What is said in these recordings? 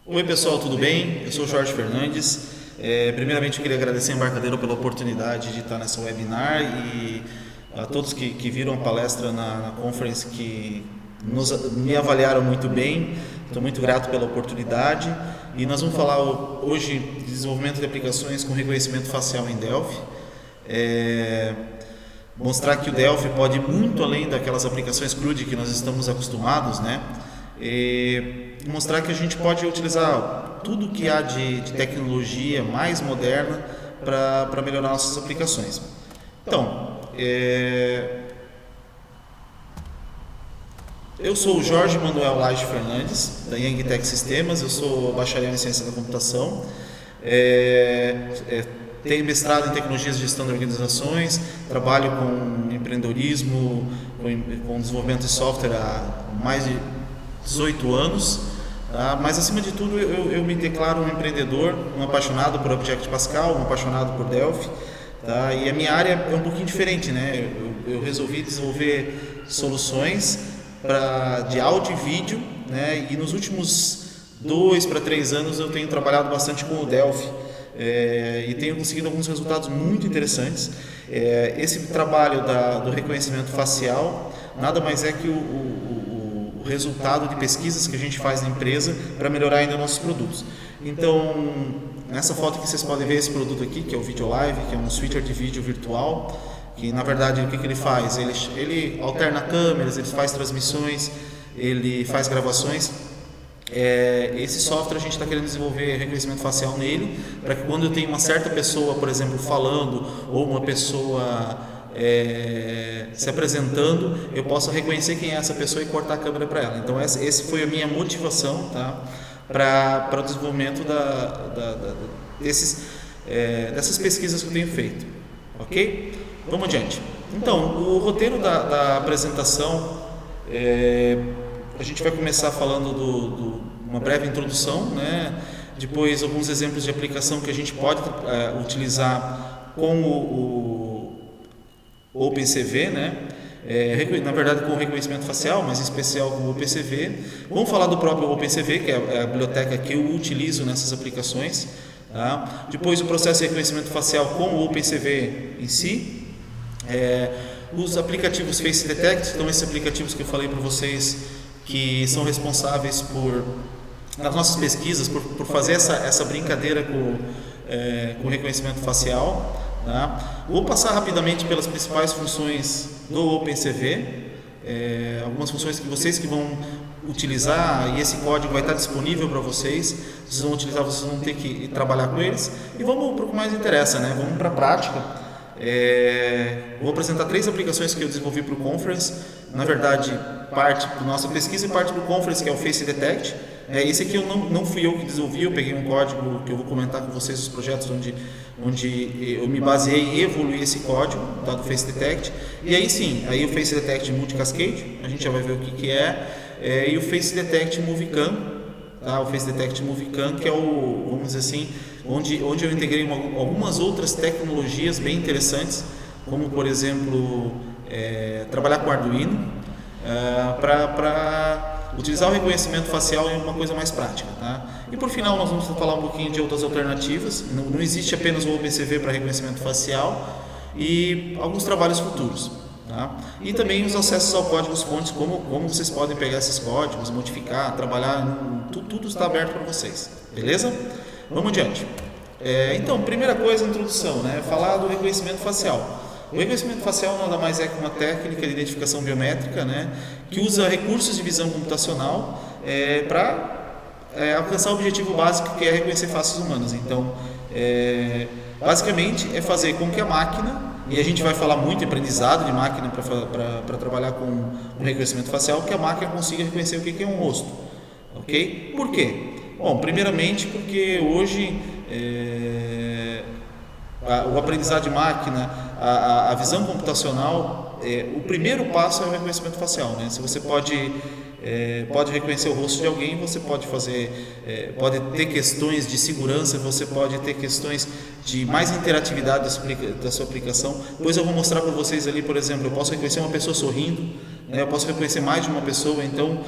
Oi pessoal, tudo bem? Eu sou o Jorge Fernandes. Primeiramente eu queria agradecer a Embarcadero pela oportunidade de estar nessa webinar e a todos que viram a palestra na conference que me avaliaram muito bem. Estou muito grato pela oportunidade e nós vamos falar hoje de desenvolvimento de aplicações com reconhecimento facial em Delphi. Mostrar que o Delphi pode ir muito além daquelas aplicações CRUD que nós estamos acostumados, né? E mostrar que a gente pode utilizar tudo que há de tecnologia mais moderna para melhorar nossas aplicações. Então, eu sou o Jorge Manuel Lage Fernandes, da Young Tech Sistemas. Eu sou bacharel em Ciência da Computação. Tenho mestrado em Tecnologias de Gestão de Organizações, trabalho com empreendedorismo, com desenvolvimento de software há mais de 18 anos, tá? Mas acima de tudo eu me declaro um empreendedor, um apaixonado por Objective Pascal, um apaixonado por Delphi, tá? E a minha área é um pouquinho diferente, né? Eu resolvi desenvolver soluções de áudio e vídeo, né? E nos últimos 2 para 3 anos eu tenho trabalhado bastante com o Delphi. E tenho conseguido alguns resultados muito interessantes. Esse trabalho do reconhecimento facial nada mais é que o resultado de pesquisas que a gente faz na empresa para melhorar ainda nossos produtos. Então, nessa foto que vocês podem ver esse produto aqui, que é o Video Live, que é um switcher de vídeo virtual, que na verdade o que ele faz? Ele alterna câmeras, ele faz transmissões, ele faz gravações. Esse software a gente está querendo desenvolver reconhecimento facial nele, para que quando eu tenho uma certa pessoa, por exemplo, falando, ou uma pessoa se apresentando, eu possa reconhecer quem é essa pessoa e cortar a câmera para ela. Então essa foi a minha motivação, tá? Para o desenvolvimento dessas pesquisas que eu tenho feito. Ok? Vamos adiante. Então, o roteiro da apresentação, a gente vai começar falando uma breve introdução, né? Depois alguns exemplos de aplicação que a gente pode utilizar com o OpenCV, né? Na verdade com o reconhecimento facial, mas em especial com o OpenCV. Vamos falar do próprio OpenCV, que é a biblioteca que eu utilizo nessas aplicações, tá? Depois o processo de reconhecimento facial com o OpenCV em si. Os aplicativos Face Detect, então esses aplicativos que eu falei para vocês, que são responsáveis nas nossas pesquisas, por fazer essa brincadeira com reconhecimento facial, tá? Vou passar rapidamente pelas principais funções do OpenCV, algumas funções que vocês que vão utilizar, e esse código vai estar disponível para vocês. Vocês vão utilizar, vocês vão ter que trabalhar com eles. E vamos para o que mais interessa, né? Vamos para a prática. Vou apresentar 3 aplicações que eu desenvolvi para o Conference. Na verdade, parte para a nossa pesquisa e parte para o Conference, que é o Face Detect. Esse aqui não fui eu que desenvolvi, eu peguei um código que eu vou comentar com vocês, os projetos onde eu me baseei e evoluí esse código, tá, do Face Detect. E aí sim, aí o Face Detect Multicascade, a gente já vai ver o que é, e o Face Detect Movicam, tá, o Face Detect Movicam, que é vamos dizer assim, onde eu integrei algumas outras tecnologias bem interessantes, como por exemplo trabalhar com Arduino, para utilizar o reconhecimento facial em uma coisa mais prática, tá? E por final nós vamos falar um pouquinho de outras alternativas. Não existe apenas o OpenCV para reconhecimento facial, e alguns trabalhos futuros, tá? E também os acessos ao código-fontes, como vocês podem pegar esses códigos, modificar, trabalhar, tudo está aberto para vocês, beleza? Vamos adiante. Então, primeira coisa, introdução, né? Falar do reconhecimento facial. O reconhecimento facial nada mais é que uma técnica de identificação biométrica, né, que usa recursos de visão computacional para alcançar o objetivo básico, que é reconhecer faces humanas. Então, basicamente é fazer com que a máquina, e a gente vai falar muito em aprendizado de máquina para trabalhar com o reconhecimento facial, que a máquina consiga reconhecer o que é um rosto. Ok? Por quê? Bom, primeiramente porque hoje o aprendizado de máquina, a visão computacional, o primeiro passo é o reconhecimento facial, né? Se você pode pode reconhecer o rosto de alguém, você pode fazer, pode ter questões de segurança, você pode ter questões de mais interatividade da sua aplicação. Depois eu vou mostrar para vocês ali, por exemplo, eu posso reconhecer uma pessoa sorrindo, né? Eu posso reconhecer mais de uma pessoa, então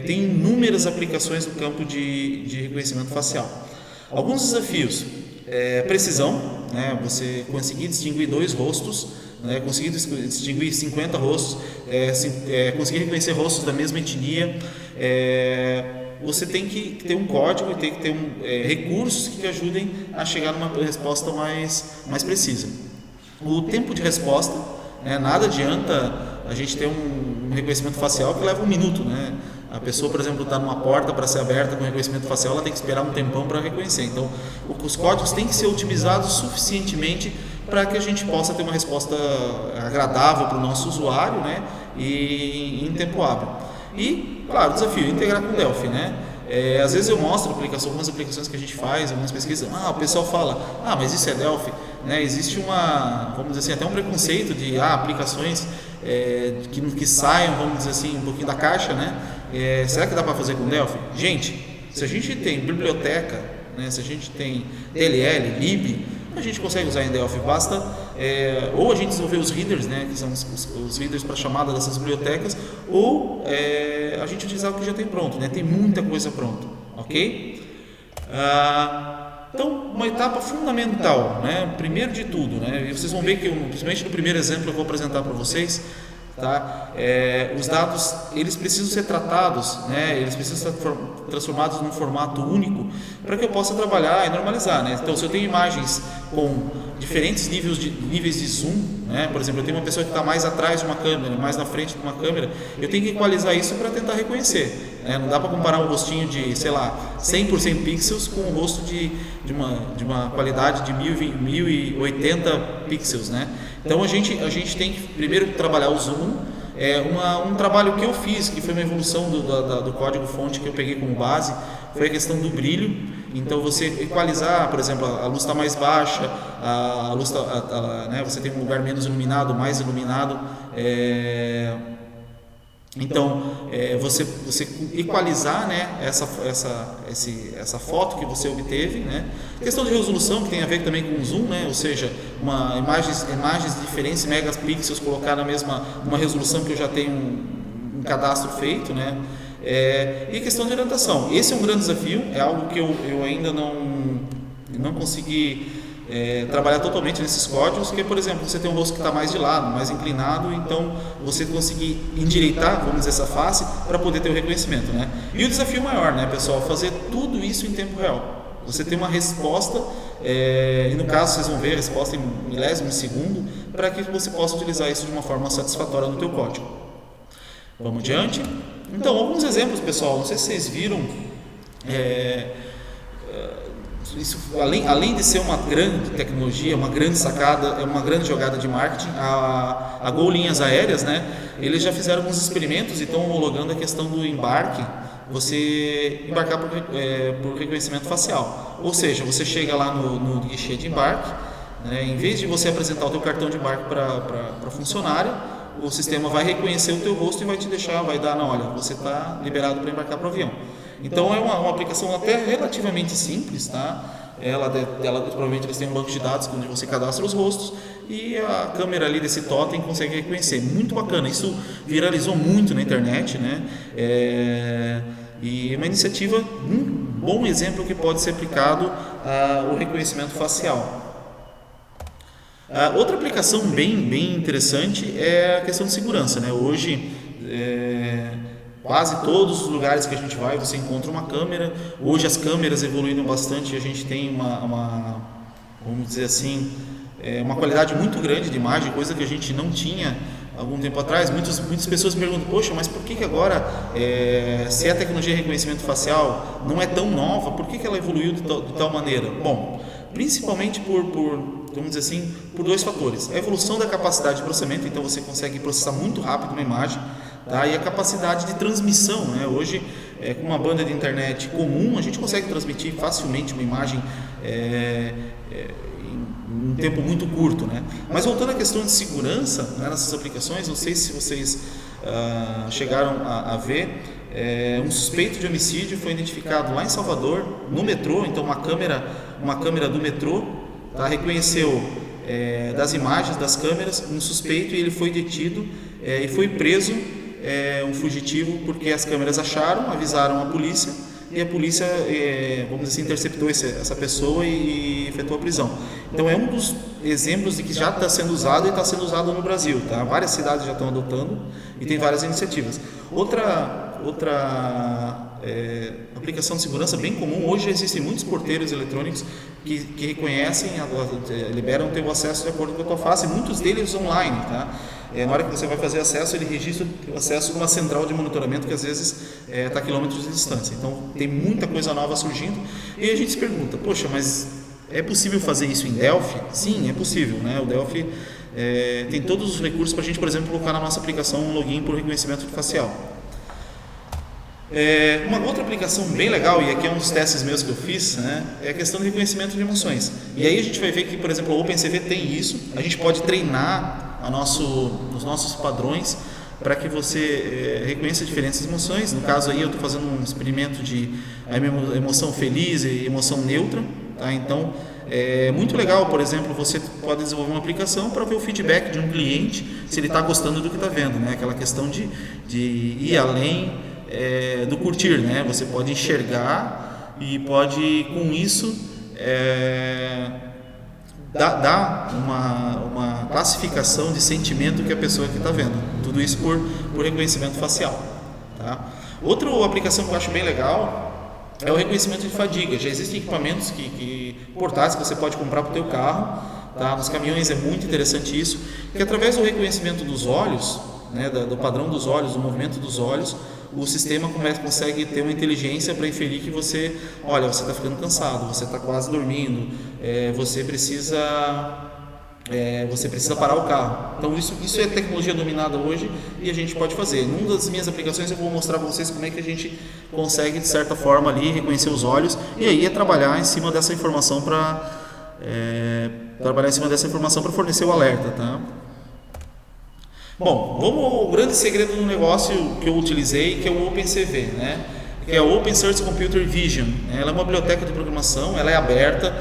tem inúmeras aplicações no campo de reconhecimento facial. Alguns desafios: precisão, né? Você conseguir distinguir 2 rostos, né? Conseguir distinguir 50 rostos, conseguir reconhecer rostos da mesma etnia. Você tem que ter um código e tem que ter recursos que te ajudem a chegar numa resposta mais precisa. O tempo de resposta, né? Nada adianta a gente ter um reconhecimento facial que leva 1 minuto, né? A pessoa, por exemplo, está numa porta para ser aberta com reconhecimento facial, ela tem que esperar um tempão para reconhecer. Então, os códigos têm que ser otimizados suficientemente para que a gente possa ter uma resposta agradável para o nosso usuário, né? E em tempo hábil. E, claro, o desafio: integrar com o Delphi, né? Às vezes eu mostro algumas aplicações que a gente faz, algumas pesquisas, o pessoal fala, mas isso é Delphi, né? Existe vamos dizer assim, até um preconceito de aplicações que saiam, vamos dizer assim, um pouquinho da caixa, né? Será que dá para fazer com Delphi? Gente, se a gente tem biblioteca, né? Se a gente tem DLL, lib, a gente consegue usar em Delphi. Basta ou a gente desenvolver os readers, né? Que são os readers para chamada dessas bibliotecas, ou a gente utilizar o que já tem pronto, né? Tem muita coisa pronta, ok? Então, uma etapa fundamental, né? Primeiro de tudo, né? E vocês vão ver que, principalmente no primeiro exemplo, eu vou apresentar para vocês, tá? Os dados, eles precisam ser tratados, né? Eles precisam ser transformados num formato único para que eu possa trabalhar e normalizar, né? Então, se eu tenho imagens com diferentes níveis de zoom, né? Por exemplo, eu tenho uma pessoa que está mais atrás de uma câmera, mais na frente de uma câmera, eu tenho que equalizar isso para tentar reconhecer, né? Não dá para comparar um rostinho de, sei lá, 100% pixels com um rosto de uma qualidade de 1080 pixels, né? Então a gente tem que primeiro trabalhar o zoom. Um trabalho que eu fiz, que foi uma evolução do código-fonte que eu peguei como base, foi a questão do brilho. Então você equalizar, por exemplo, a luz está mais baixa, a luz né, você tem um lugar menos iluminado, mais iluminado. Então, você equalizar, né, essa foto que você obteve, né? A questão de resolução, que tem a ver também com o zoom, né? Ou seja, imagens de diferentes megapixels colocar numa resolução que eu já tenho um cadastro feito, né? E a questão de orientação. Esse é um grande desafio, é algo que eu ainda não consegui trabalhar totalmente nesses códigos, que, por exemplo, você tem um rosto que está mais de lado, mais inclinado, então você conseguir endireitar, vamos dizer, essa face para poder ter o reconhecimento, né? E o desafio maior, né, pessoal, fazer tudo isso em tempo real. Você tem uma resposta, e no caso vocês vão ver a resposta em milésimo de segundo, para que você possa utilizar isso de uma forma satisfatória no teu código. Vamos adiante? Então, alguns exemplos, pessoal, não sei se vocês viram, isso, além de ser uma grande tecnologia, uma grande sacada, uma grande jogada de marketing, a Gol Linhas Aéreas, né, eles já fizeram alguns experimentos e estão homologando a questão do embarque, você embarcar por reconhecimento facial. Ou seja, você chega lá no guichê de embarque, né, em vez de você apresentar o teu cartão de embarque para funcionário, o sistema vai reconhecer o teu rosto e vai te deixar, vai dar, não, olha, você está liberado para embarcar para o avião. Então é uma aplicação até relativamente simples, tá? Ela provavelmente eles têm um banco de dados onde você cadastra os rostos e a câmera ali desse totem consegue reconhecer. Muito bacana, isso viralizou muito na internet, né? E uma iniciativa, um bom exemplo que pode ser aplicado ao reconhecimento facial. Outra aplicação bem interessante é a questão de segurança, né? Hoje, quase todos os lugares que a gente vai, você encontra uma câmera. Hoje as câmeras evoluíram bastante, a gente tem vamos dizer assim, uma qualidade muito grande de imagem, coisa que a gente não tinha algum tempo atrás. Muitas pessoas me perguntam, poxa, mas por que agora, se a tecnologia de reconhecimento facial não é tão nova, por que ela evoluiu de tal maneira? Bom, principalmente vamos dizer assim, por 2 fatores. A evolução da capacidade de processamento, então você consegue processar muito rápido uma imagem, tá? E a capacidade de transmissão, né? Hoje, com uma banda de internet comum, a gente consegue transmitir facilmente uma imagem em um tempo muito curto, né? Mas voltando à questão de segurança, né, nessas aplicações, não sei se vocês chegaram a ver, um suspeito de homicídio foi identificado lá em Salvador, no metrô. Então uma câmera do metrô, tá, reconheceu das imagens das câmeras um suspeito, e ele foi detido e foi preso, um fugitivo, porque as câmeras avisaram a polícia, e a polícia, vamos dizer assim, interceptou essa pessoa e efetuou a prisão. Então é um dos exemplos de que já está sendo usado e está sendo usado no Brasil, tá? Várias cidades já estão adotando e tem várias iniciativas. Outra aplicação de segurança bem comum, hoje existem muitos porteiros eletrônicos que reconhecem, liberam o teu acesso de acordo com a tua face, e muitos deles online, tá? Na hora que você vai fazer acesso, ele registra o acesso numa central de monitoramento que às vezes está a quilômetros de distância. Então tem muita coisa nova surgindo, e a gente se pergunta, poxa, mas é possível fazer isso em Delphi? Sim, é possível, né? O Delphi tem todos os recursos para a gente, por exemplo, colocar na nossa aplicação um login por reconhecimento facial. Uma outra aplicação bem legal, e aqui é um dos testes meus que eu fiz, né, é a questão de reconhecimento de emoções. E aí a gente vai ver que, por exemplo, o OpenCV tem isso. A gente pode treinar os nossos padrões para que você reconheça diferentes emoções. No caso aí eu estou fazendo um experimento de emoção feliz e emoção neutra, tá? Então é muito legal, por exemplo, você pode desenvolver uma aplicação para ver o feedback de um cliente, se ele está gostando do que está vendo, né? Aquela questão de ir além do curtir, né? Você pode enxergar e pode, com isso, dar uma classificação de sentimento que a pessoa que está vendo. Tudo isso por reconhecimento facial, tá? Outra aplicação que eu acho bem legal é o reconhecimento de fadiga. Já existem equipamentos portáteis que você pode comprar para o teu carro, tá? Nos caminhões é muito interessante isso, que através do reconhecimento dos olhos, né, do padrão dos olhos, do movimento dos olhos, o sistema consegue ter uma inteligência para inferir que você está ficando cansado, você está quase dormindo, você precisa parar o carro. Então isso é tecnologia dominada hoje e a gente pode fazer. Numa das minhas aplicações eu vou mostrar para vocês como é que a gente consegue, de certa forma, ali reconhecer os olhos, e aí trabalhar em cima dessa informação para fornecer o alerta, tá? Bom, vamos ao grande segredo do negócio que eu utilizei, que é o OpenCV, né? Que é o Open Source Computer Vision. Ela é uma biblioteca de programação, ela é aberta.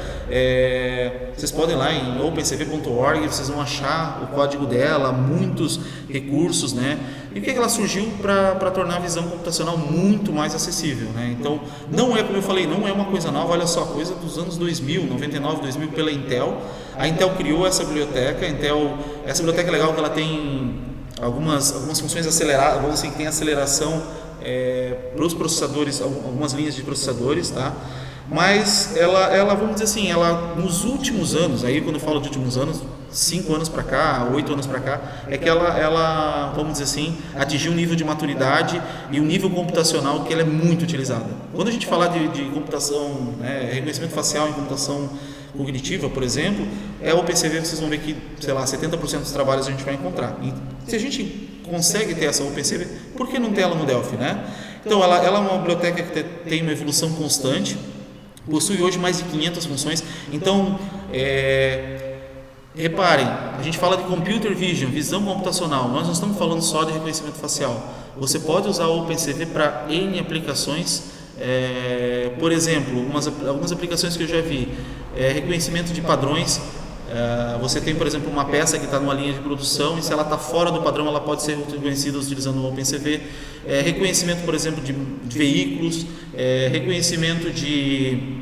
Vocês podem ir lá em opencv.org, vocês vão achar o código dela, muitos recursos, né? E o que ela surgiu para tornar a visão computacional muito mais acessível, né? Então, não é, como eu falei, não é uma coisa nova, olha só, coisa dos anos 2000, 99, 2000, pela Intel. A Intel criou essa biblioteca. Essa biblioteca é legal que ela tem algumas funções aceleradas, vamos assim, que tem aceleração para os processadores, algumas linhas de processadores, tá? Mas ela, vamos dizer assim, ela nos últimos anos, aí quando eu falo de últimos anos, 5 anos para cá, 8 anos para cá, é que ela, vamos dizer assim, atingiu um nível de maturidade e um nível computacional que ela é muito utilizada. Quando a gente falar de computação, reconhecimento facial em computação cognitiva, por exemplo, o OpenCV, vocês vão ver que, sei lá, 70% dos trabalhos a gente vai encontrar. E se a gente consegue ter essa OpenCV, por que não ter ela no Delphi, né? Então, ela é uma biblioteca que tem uma evolução constante, possui hoje mais de 500 funções. Então, reparem, a gente fala de Computer Vision, visão computacional, nós não estamos falando só de reconhecimento facial. Você pode usar o OpenCV para N aplicações. Por exemplo, algumas aplicações que eu já vi, reconhecimento de padrões. Você tem, por exemplo, uma peça que está numa linha de produção, e se ela está fora do padrão, ela pode ser reconhecida utilizando o OpenCV. Reconhecimento, por exemplo, de veículos, reconhecimento de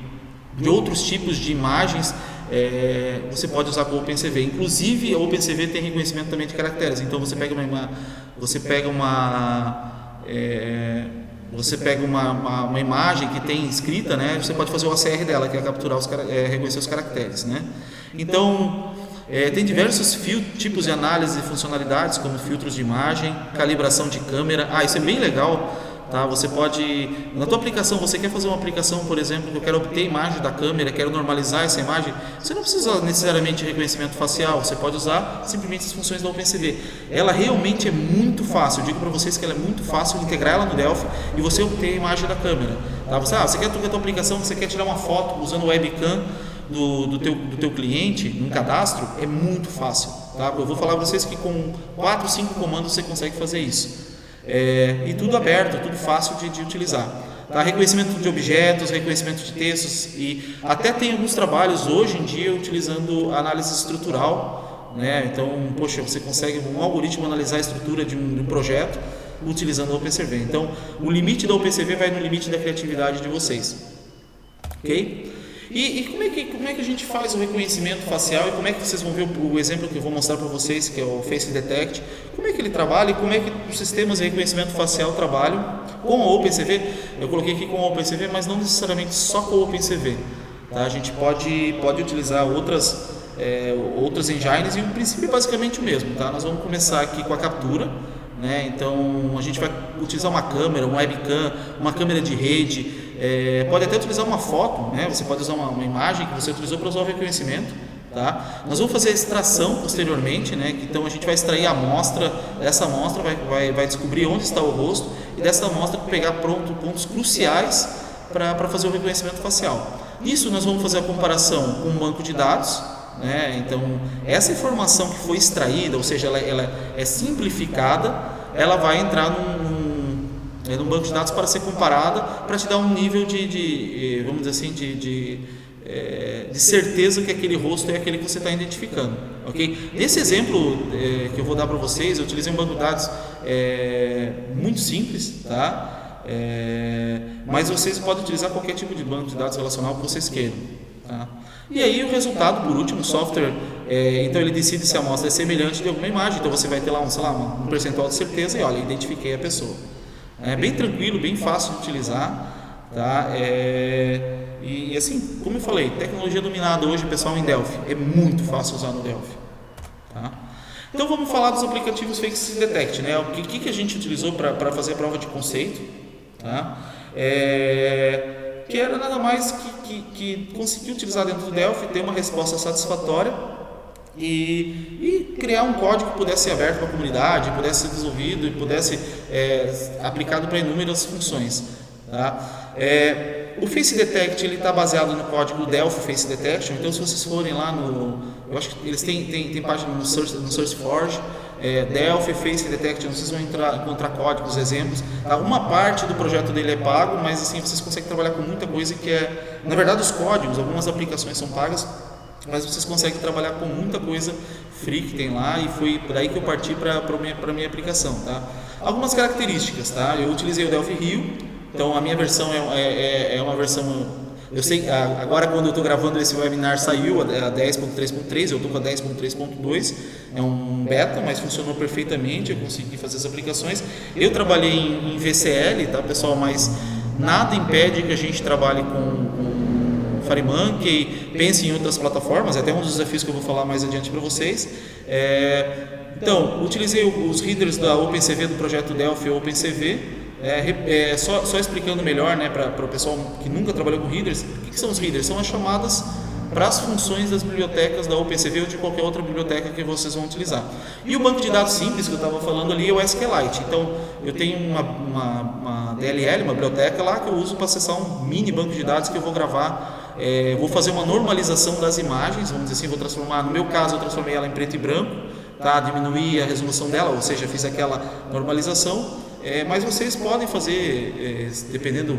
outros tipos de imagens, você pode usar com o OpenCV. Inclusive, o OpenCV tem reconhecimento também de caracteres. Então, você pega uma imagem que tem escrita, né? Você pode fazer o ACR dela, que é capturar reconhecer os caracteres, né? Então, tem diversos tipos de análise e funcionalidades, como filtros de imagem, calibração de câmera. Isso é bem legal, tá? Você pode, na tua aplicação, você quer fazer uma aplicação, por exemplo, que eu quero obter a imagem da câmera, quero normalizar essa imagem, você não precisa necessariamente de reconhecimento facial, você pode usar simplesmente as funções da OpenCV. Ela realmente é muito fácil, eu digo para vocês que ela é muito fácil integrar ela no Delphi e você obter a imagem da câmera, tá? Você quer a tua aplicação, você quer tirar uma foto usando o webcam do teu cliente, num cadastro, é muito fácil, tá? Eu vou falar para vocês que com 4, 5 comandos você consegue fazer isso. e tudo aberto, tudo fácil de utilizar. Tá? Reconhecimento de objetos, reconhecimento de textos, e até tem alguns trabalhos hoje em dia utilizando análise estrutural, né? Então, poxa, você consegue um algoritmo analisar a estrutura de um projeto utilizando o OpenCV. Então, o limite da OpenCV vai no limite da criatividade de vocês, ok? E como é que a gente faz o reconhecimento facial, e como é que vocês vão ver o exemplo que eu vou mostrar para vocês, que é o Face Detect, como é que ele trabalha e como é que os sistemas de reconhecimento facial trabalham com o OpenCV. Eu coloquei aqui com o OpenCV, mas não necessariamente só com o OpenCV, tá? A gente pode utilizar outras engines, e o princípio é basicamente o mesmo, tá? Nós vamos começar aqui com a captura, né? Então a gente vai utilizar uma câmera, um webcam, uma câmera de rede, pode até utilizar uma foto, né? Você pode usar uma imagem que você utilizou para usar o reconhecimento, tá? Nós vamos fazer a extração posteriormente, né? Então a gente vai extrair a amostra, dessa amostra vai descobrir onde está o rosto, e dessa amostra pegar pontos cruciais para fazer o reconhecimento facial. Nisso nós vamos fazer a comparação com um banco de dados, né? Então essa informação que foi extraída, ou seja, ela é simplificada, ela vai entrar num banco de dados para ser comparada, para te dar um nível de vamos dizer assim, de certeza que aquele rosto é aquele que você está identificando, ok? Nesse exemplo que eu vou dar para vocês, eu utilizei um banco de dados muito simples, tá? Mas vocês podem utilizar qualquer tipo de banco de dados relacional que vocês queiram, tá? E aí o resultado, por último, o software, então ele decide se a amostra é semelhante de alguma imagem, então você vai ter lá um percentual de certeza, e olha, identifiquei a pessoa. É bem tranquilo, bem fácil de utilizar, tá? E assim, como eu falei, tecnologia dominada hoje, pessoal, em Delphi, é muito fácil usar no Delphi, tá? Então vamos falar dos aplicativos Face Detect, né? O que a gente utilizou para fazer a prova de conceito, tá? Que era nada mais que conseguir utilizar dentro do Delphi, ter uma resposta satisfatória e criar um código que pudesse ser aberto para a comunidade, pudesse ser desenvolvido e pudesse aplicado para inúmeras funções, tá? O Face Detect ele está baseado no código Delphi Face Detection. Então, se vocês forem lá eu acho que eles têm página no SourceForge, Delphi Face Detection, vocês vão encontrar códigos, exemplos. Uma parte do projeto dele é pago, mas assim vocês conseguem trabalhar com muita coisa que na verdade, os códigos, algumas aplicações são pagas, mas vocês conseguem trabalhar com muita coisa free que tem lá, e foi daí que eu parti para a minha aplicação, tá? Algumas características, tá? Eu utilizei o Delphi Rio. Então a minha versão é uma versão, eu sei, agora quando eu estou gravando esse webinar saiu a 10.3.3, eu estou com a 10.3.2, é um beta, mas funcionou perfeitamente, eu consegui fazer as aplicações. Eu trabalhei em VCL, tá, pessoal, mas nada impede que a gente trabalhe com FireMonkey, pense em outras plataformas, é até um dos desafios que eu vou falar mais adiante para vocês. Então, utilizei os readers da OpenCV do projeto Delphi OpenCV. Só explicando melhor, né, para o pessoal que nunca trabalhou com readers, o que são os readers? São as chamadas para as funções das bibliotecas da OpenCV ou de qualquer outra biblioteca que vocês vão utilizar. E o banco de dados simples que eu estava falando ali é o SQLite. Então, eu tenho uma DLL, uma biblioteca lá que eu uso para acessar um mini banco de dados que eu vou gravar. Vou fazer uma normalização das imagens, vamos dizer assim, vou transformar, no meu caso eu transformei ela em preto e branco, tá? Diminuí a resolução dela, ou seja, fiz aquela normalização. Mas vocês podem fazer, dependendo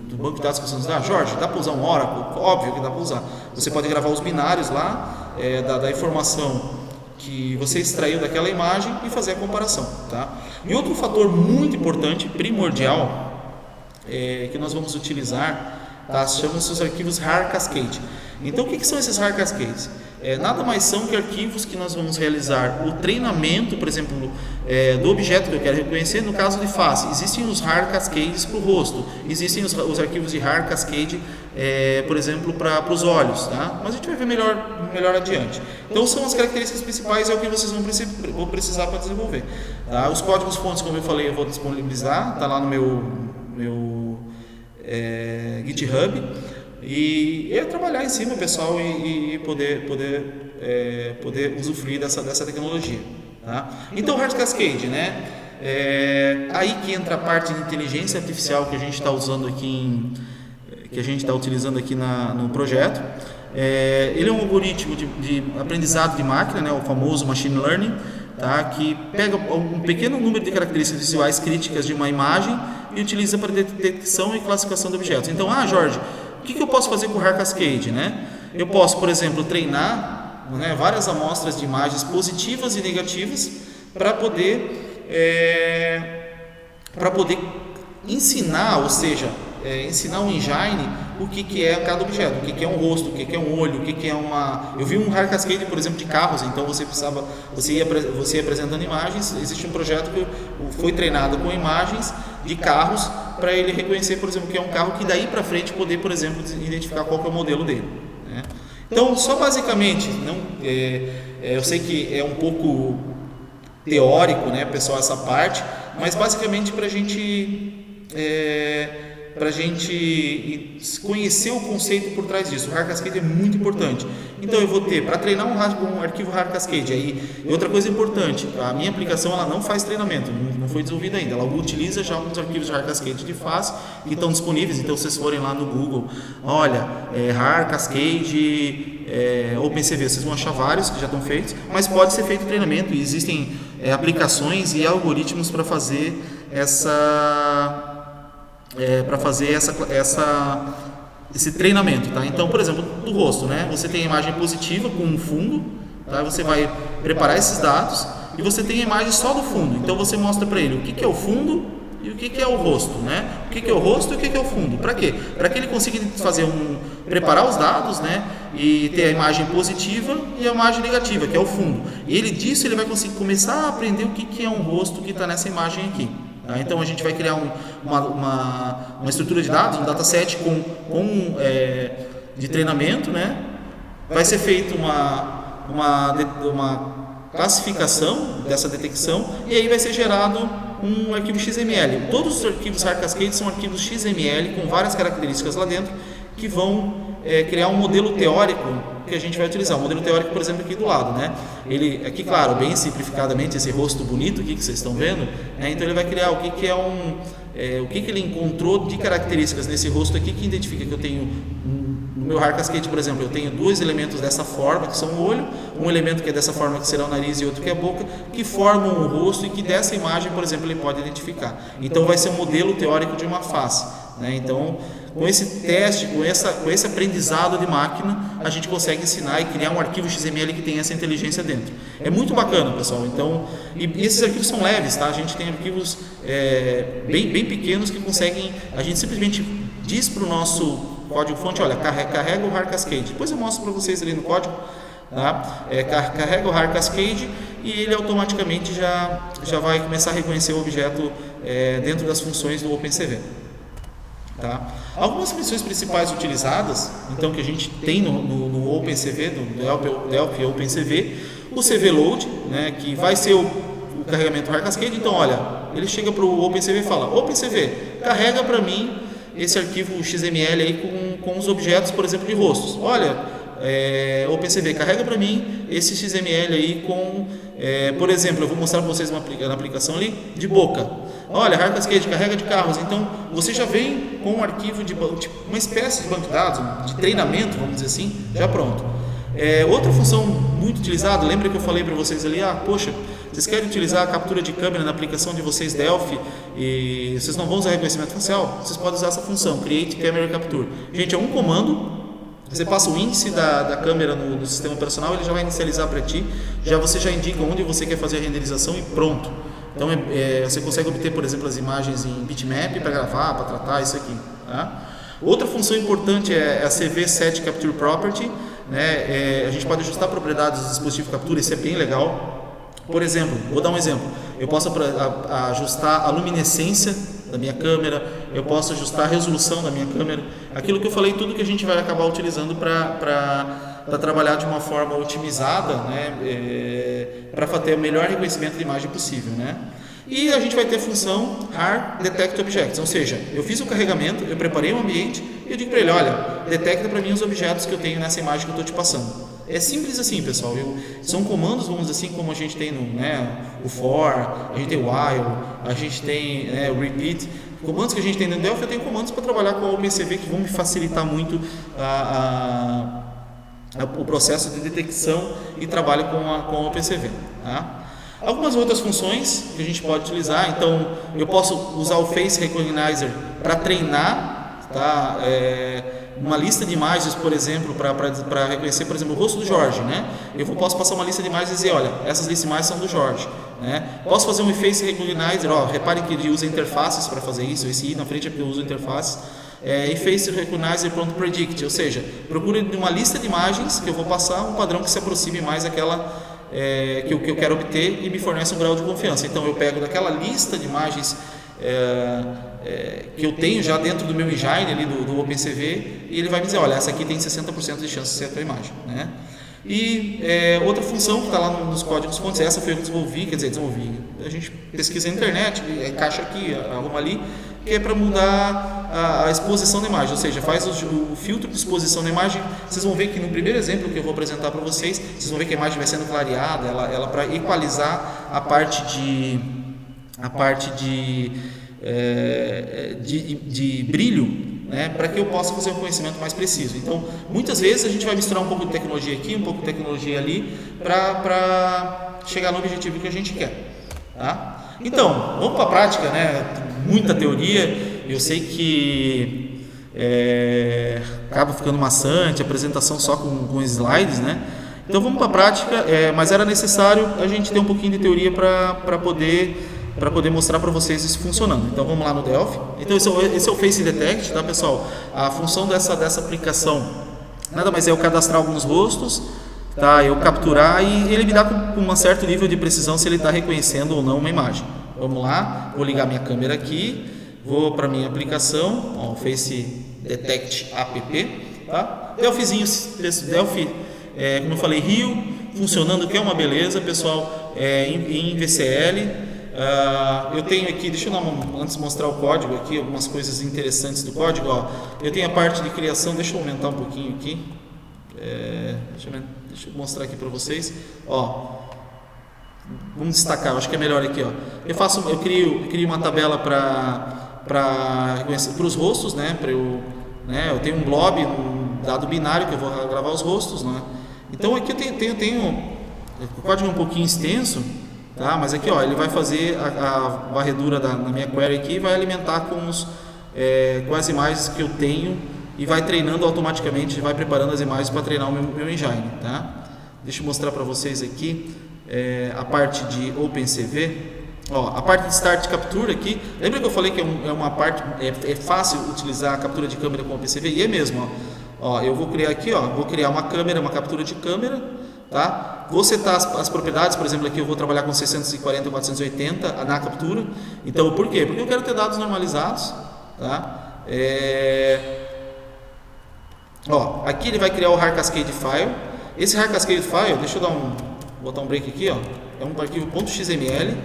do banco de dados que vocês vão usar. Jorge, dá para usar um Oracle? Óbvio que dá para usar. Você pode gravar os binários lá, da informação que você extraiu daquela imagem e fazer a comparação, tá? E outro fator muito importante, primordial, que nós vamos utilizar, tá? Chamam-se os arquivos Hard Cascade. Então, o que são esses Hard Cascades? Nada mais são que arquivos que nós vamos realizar o treinamento, por exemplo, do objeto que eu quero reconhecer. No caso de face, existem os Hard Cascades para o rosto, existem os arquivos de Hard Cascade, por exemplo, para os olhos, tá? Mas a gente vai ver melhor adiante. Então, são as características principais, é o que vocês vão precisar para desenvolver, tá? Os códigos fontes, como eu falei, eu vou disponibilizar, está lá no meu GitHub. E trabalhar em cima, pessoal, e poder usufruir dessa tecnologia, tá? Então, Hard Cascade, né? Aí que entra a parte de inteligência artificial que a gente está usando aqui, utilizando aqui no projeto. Ele é um algoritmo de aprendizado de máquina, né? O famoso machine learning, tá, que pega um pequeno número de características visuais críticas de uma imagem e utiliza para detecção e classificação de objetos. Então, Jorge, o que eu posso fazer com o RAR Cascade, né? Eu posso, por exemplo, treinar, né, várias amostras de imagens positivas e negativas para poder ensinar, ou seja, ensinar o engine o que é cada objeto, o que é um rosto, o que é um olho, o que é uma... Eu vi um RAR Cascade, por exemplo, de carros, então você ia apresentando imagens. Existe um projeto que foi treinado com imagens de carros para ele reconhecer, por exemplo, que é um carro, que daí para frente poder, por exemplo, identificar qual que é o modelo dele, né? Então, só basicamente, eu sei que é um pouco teórico, né, pessoal, essa parte, mas basicamente para a gente conhecer o conceito por trás disso. O RAR Cascade é muito importante. Então eu vou ter, para treinar um arquivo RAR Cascade, e outra coisa importante, a minha aplicação ela não faz treinamento, não foi desenvolvida ainda, ela utiliza já alguns arquivos RAR Cascade de face que estão disponíveis. Então vocês forem lá no Google, olha, RAR Cascade OpenCV, vocês vão achar vários que já estão feitos, mas pode ser feito treinamento, e existem aplicações e algoritmos para fazer esse treinamento, tá? Então, por exemplo, do rosto, né? Você tem a imagem positiva com um fundo, tá? Você vai preparar esses dados e você tem a imagem só do fundo. Então você mostra para ele o que é o fundo e o que é o rosto, né? O que é o rosto e o que é o fundo. Para quê? Para que ele consiga preparar os dados, né? E ter a imagem positiva e a imagem negativa, que é o fundo. E ele vai conseguir começar a aprender o que é um rosto que está nessa imagem aqui. Tá? Então a gente vai criar uma estrutura de dados, um dataset de treinamento, né? Vai ser feita uma classificação dessa detecção, e aí vai ser gerado um arquivo XML. Todos os arquivos RAR Cascade são arquivos XML com várias características lá dentro que vão criar um modelo teórico que a gente vai utilizar. O modelo teórico, por exemplo, aqui do lado, né? Ele aqui, claro, bem simplificadamente, esse rosto bonito aqui que vocês estão vendo, né? Então ele vai criar o que é o que ele encontrou de características nesse rosto aqui que identifica que eu tenho no meu RAR Cascade, por exemplo, eu tenho dois elementos dessa forma, que são o olho, um elemento que é dessa forma, que será o nariz, e outro que é a boca, que formam o rosto e que dessa imagem, por exemplo, ele pode identificar. Então vai ser um modelo teórico de uma face, né? Então, com esse teste, com esse aprendizado de máquina, a gente consegue ensinar e criar um arquivo XML que tem essa inteligência dentro. É muito bacana, pessoal. Então, e esses arquivos são leves, tá? A gente tem arquivos bem pequenos que conseguem, a gente simplesmente diz para o nosso código-fonte, olha, carrega o RAR Cascade. Depois eu mostro para vocês ali no código, tá? Carrega o RAR Cascade e ele automaticamente já vai começar a reconhecer o objeto dentro das funções do OpenCV. Tá? Algumas funções principais utilizadas, então, que a gente tem no OpenCV, do Delphi OpenCV, o CV Load, né, que vai ser o carregamento RAR Cascade. Então, olha, ele chega para o OpenCV e fala: OpenCV, carrega para mim esse arquivo XML aí com os objetos, por exemplo, de rostos. Olha, OpenCV, carrega para mim esse XML aí com, por exemplo, eu vou mostrar para vocês na aplicação ali, de boca. Olha, RAR Cascade, carrega de carros. Então, você já vem com um arquivo uma espécie de banco de dados, de treinamento, vamos dizer assim, já pronto. Outra função muito utilizada, lembra que eu falei para vocês ali, poxa, vocês querem utilizar a captura de câmera na aplicação de vocês Delphi e vocês não vão usar reconhecimento facial? Vocês podem usar essa função, Create Camera Capture. Gente, é um comando. Você passa o índice da câmera no sistema operacional, ele já vai inicializar para ti, você já indica onde você quer fazer a renderização e pronto. Então você consegue obter, por exemplo, as imagens em bitmap para gravar, para tratar isso aqui. Tá? Outra função importante é a CV Set Capture Property, né? A gente pode ajustar propriedades do dispositivo captura, isso é bem legal. Por exemplo, vou dar um exemplo, eu posso ajustar a luminescência da minha câmera, eu posso ajustar a resolução da minha câmera, aquilo que eu falei, tudo que a gente vai acabar utilizando para trabalhar de uma forma otimizada, né, para ter o melhor reconhecimento de imagem possível, né? E a gente vai ter a função RAR Detect Objects, ou seja, eu fiz o carregamento, eu preparei o ambiente e eu digo para ele, olha, detecta para mim os objetos que eu tenho nessa imagem que eu estou te passando. É simples assim, pessoal. São comandos, vamos dizer assim, como a gente tem o for, a gente tem o while, a gente tem o repeat. Comandos que a gente tem no Delphi, eu tenho comandos para trabalhar com o OpenCV que vão me facilitar muito o processo de detecção e trabalho com o OpenCV. Tá? Algumas outras funções que a gente pode utilizar, então eu posso usar o Face Recognizer para treinar, tá? Uma lista de imagens, por exemplo, para reconhecer, por exemplo, o rosto do Jorge, né? Posso passar uma lista de imagens e dizer, olha, essas listas de imagens são do Jorge, né? Posso fazer um Face Recognizer, reparem que ele usa interfaces para fazer isso, esse I na frente é porque eu uso interfaces. E Face Recognizer Prompt Predict, ou seja, procure uma lista de imagens que eu vou passar um padrão que se aproxime mais daquela que eu quero obter e me fornece um grau de confiança. Então eu pego daquela lista de imagens que eu tenho já dentro do meu engine ali do OpenCV e ele vai me dizer, olha, essa aqui tem 60% de chance de ser a tua imagem, né? E outra função que está lá nos códigos fontes, essa foi eu que desenvolvi, a gente pesquisa na internet, encaixa aqui, arruma ali, que é para mudar a exposição da imagem, ou seja, faz o filtro de exposição da imagem. Vocês vão ver que no primeiro exemplo que eu vou apresentar para vocês, vocês vão ver que a imagem vai sendo clareada, ela para equalizar a parte de brilho, né, para que eu possa fazer um conhecimento mais preciso. Então, muitas vezes a gente vai misturar um pouco de tecnologia aqui, um pouco de tecnologia ali, para chegar no objetivo que a gente quer. Tá? Então, vamos para a prática, né? Muita teoria, eu sei que acaba ficando maçante, a apresentação só com slides, né? Então vamos para a prática, mas era necessário a gente ter um pouquinho de teoria para poder mostrar para vocês isso funcionando. Então vamos lá no Delphi. Então esse é o Face Detect, tá, pessoal? A função dessa aplicação nada mais é eu cadastrar alguns rostos, tá? Eu capturar e ele me dá com um certo nível de precisão se ele está reconhecendo ou não uma imagem. Vamos lá, vou ligar minha câmera aqui, vou para minha aplicação, Face Detect App, tá? Delphizinho, Delphi, como eu falei, Rio, funcionando, que é uma beleza, pessoal, em VCL. Eu tenho aqui, deixa eu antes mostrar o código aqui, algumas coisas interessantes do código. Eu tenho a parte de criação, deixa eu aumentar um pouquinho aqui, deixa eu mostrar aqui para vocês. Vamos destacar, acho que é melhor aqui. Eu crio uma tabela para os rostos, né? Eu tenho um blob, um dado binário que eu vou gravar os rostos, né? Então aqui eu tenho o código é um pouquinho extenso. Tá? Mas aqui ele vai fazer a varredura na minha query aqui e vai alimentar com as imagens que eu tenho e vai treinando automaticamente, vai preparando as imagens para treinar o meu engine. Tá? Deixa eu mostrar para vocês aqui a parte de OpenCV. A parte de Start Capture aqui, lembra que eu falei que é uma parte, é fácil utilizar a captura de câmera com OpenCV? E é mesmo. Eu vou criar aqui, vou criar uma câmera, uma captura de câmera. Tá? Vou setar as propriedades, por exemplo, aqui eu vou trabalhar com 640 e 480 na captura. Então, por quê? Porque eu quero ter dados normalizados. Tá? Aqui ele vai criar o Har Cascade File. Esse Har Cascade File, deixa eu botar um break aqui, é um arquivo .xml.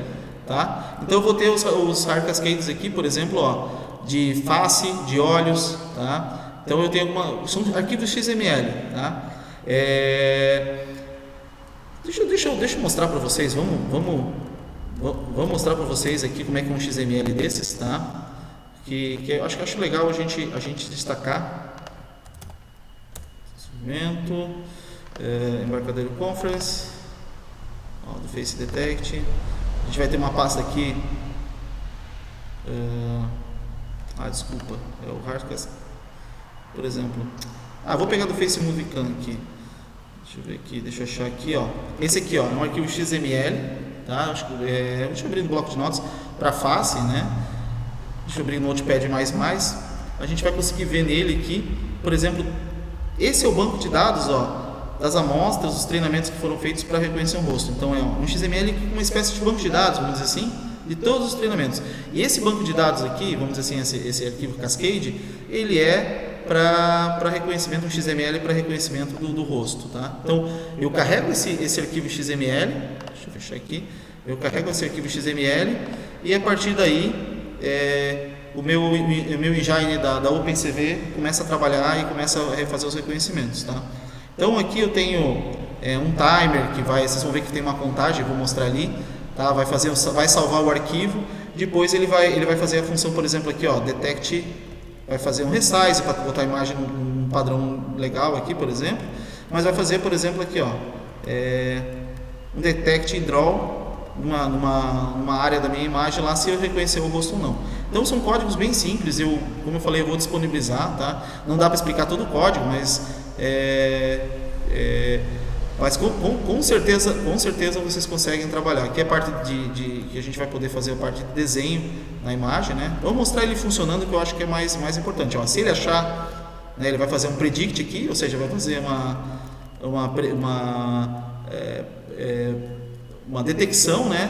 Tá? Então eu vou ter os Har Cascades aqui, por exemplo, de face, de olhos. Tá? Então eu tenho são arquivos XML. Tá? Deixa eu mostrar para vocês, vamos mostrar para vocês aqui como é que é um XML desses, tá? Que eu acho legal a gente destacar. Momento, embarcadero conference, do Face Detect. A gente vai ter uma pasta aqui. Desculpa, é o Hardcast, por exemplo. Vou pegar do Face Movie Cam aqui. Deixa eu ver aqui, deixa eu achar aqui, Esse aqui, é um arquivo XML, tá? Deixa eu abrir no bloco de notas para face, né? Deixa eu abrir no Notepad++. A gente vai conseguir ver nele aqui, por exemplo, esse é o banco de dados, das amostras, dos treinamentos que foram feitos para reconhecer um rosto. Então é um XML com uma espécie de banco de dados, vamos dizer assim, de todos os treinamentos. E esse banco de dados aqui, vamos dizer assim, esse arquivo Cascade, ele é para reconhecimento, um XML para reconhecimento do rosto, tá? Então eu carrego esse arquivo XML, deixa eu fechar aqui, eu carrego esse arquivo XML e a partir daí o meu engine da OpenCV começa a trabalhar e começa a fazer os reconhecimentos, tá? Então aqui eu tenho um timer que vocês vão ver que tem uma contagem, vou mostrar ali, tá? Vai salvar o arquivo, depois ele vai fazer a função, por exemplo aqui, detect. Vai fazer um resize para botar a imagem num padrão legal aqui, por exemplo. Mas vai fazer, por exemplo, aqui, um detect draw, numa área da minha imagem lá se eu reconhecer o rosto ou não. Então são códigos bem simples, como eu falei, eu vou disponibilizar, tá? Não dá para explicar todo o código, mas com certeza vocês conseguem trabalhar. Aqui é a parte que a gente vai poder fazer a parte de desenho na imagem, né? Vou mostrar ele funcionando, que eu acho que é mais importante. Ó, se ele achar, né, ele vai fazer um predict aqui, ou seja, vai fazer uma detecção, né,